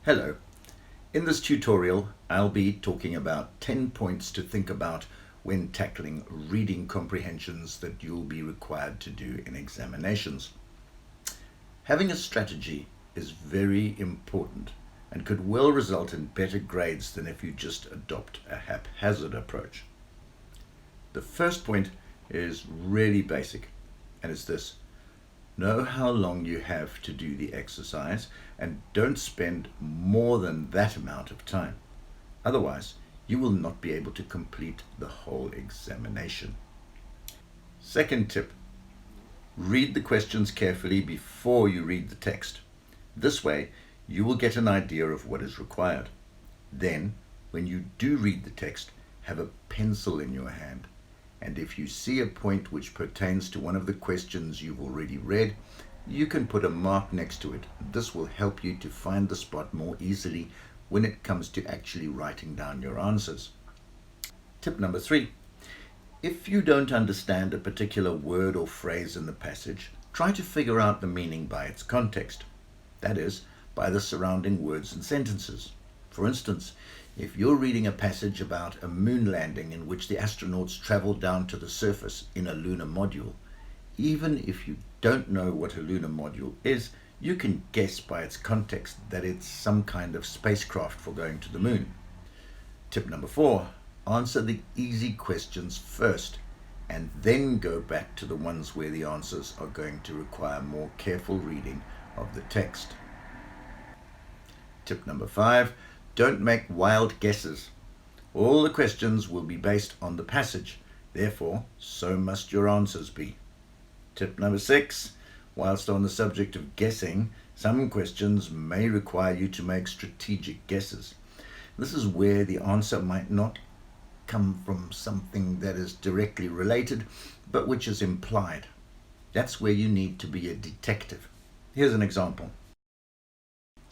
Hello. In this tutorial, I'll be talking about 10 points to think about when tackling reading comprehensions that you'll be required to do in examinations. Having a strategy is very important and could well result in better grades than if you just adopt a haphazard approach. The first point is really basic, and it's this. Know how long you have to do the exercise and don't spend more than that amount of time. Otherwise, you will not be able to complete the whole examination. Second tip, read the questions carefully before you read the text. This way, you will get an idea of what is required. Then, when you do read the text, have a pencil in your hand. And if you see a point which pertains to one of the questions you've already read, you can put a mark next to it. This will help you to find the spot more easily when it comes to actually writing down your answers. Tip number 3. If you don't understand a particular word or phrase in the passage, try to figure out the meaning by its context. That is, by the surrounding words and sentences. For instance, if you're reading a passage about a moon landing in which the astronauts travel down to the surface in a lunar module, even if you don't know what a lunar module is, you can guess by its context that it's some kind of spacecraft for going to the moon. Tip number 4, answer the easy questions first, and then go back to the ones where the answers are going to require more careful reading of the text. Tip number 5, don't make wild guesses. All the questions will be based on the passage. Therefore, so must your answers be. Tip number 6. Whilst on the subject of guessing, some questions may require you to make strategic guesses. This is where the answer might not come from something that is directly related, but which is implied. That's where you need to be a detective. Here's an example.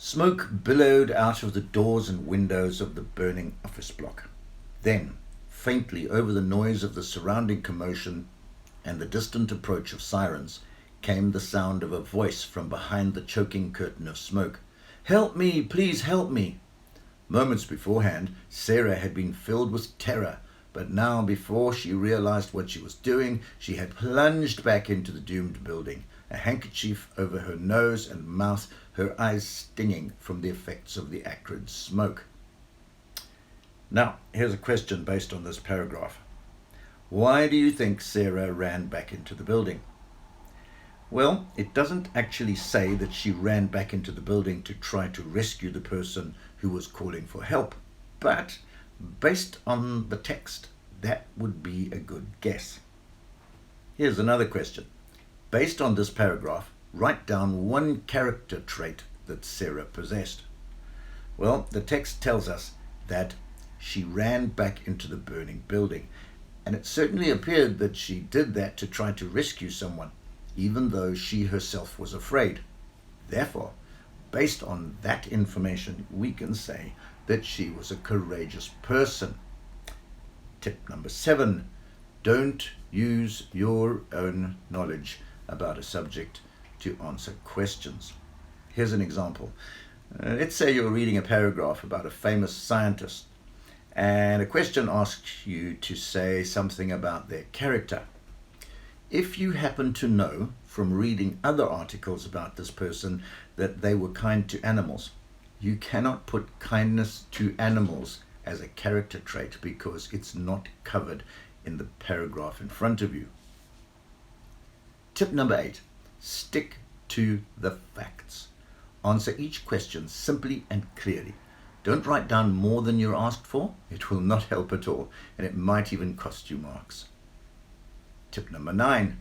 Smoke billowed out of the doors and windows of the burning office block. Then, faintly over the noise of the surrounding commotion and the distant approach of sirens, came the sound of a voice from behind the choking curtain of smoke. "Help me, please help me." Moments beforehand, Sarah had been filled with terror, but now, before she realized what she was doing, she had plunged back into the doomed building, a handkerchief over her nose and mouth, her eyes stinging from the effects of the acrid smoke. Now, here's a question based on this paragraph. Why do you think Sarah ran back into the building? Well, it doesn't actually say that she ran back into the building to try to rescue the person who was calling for help, but based on the text, that would be a good guess. Here's another question. Based on this paragraph, write down one character trait that Sarah possessed. Well, the text tells us that she ran back into the burning building, and it certainly appeared that she did that to try to rescue someone, even though she herself was afraid. Therefore, based on that information, we can say that she was a courageous person. Tip number 7, don't use your own knowledge about a subject to answer questions. Here's an example. Let's say you're reading a paragraph about a famous scientist, and a question asks you to say something about their character. If you happen to know from reading other articles about this person that they were kind to animals, you cannot put kindness to animals as a character trait because it's not covered in the paragraph in front of you. Tip number 8, stick to the facts. Answer each question simply and clearly. Don't write down more than you're asked for. It will not help at all, and it might even cost you marks. Tip number 9,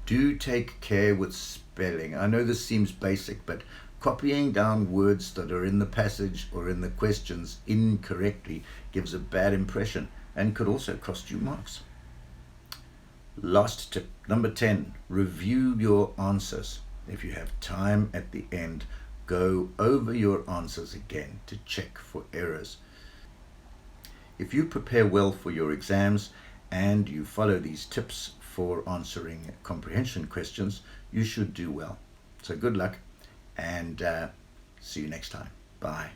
do take care with spelling. I know this seems basic, but copying down words that are in the passage or in the questions incorrectly gives a bad impression and could also cost you marks. Last tip, number 10, review your answers. If you have time at the end, go over your answers again to check for errors. If you prepare well for your exams and you follow these tips for answering comprehension questions, you should do well. So good luck, and see you next time. Bye.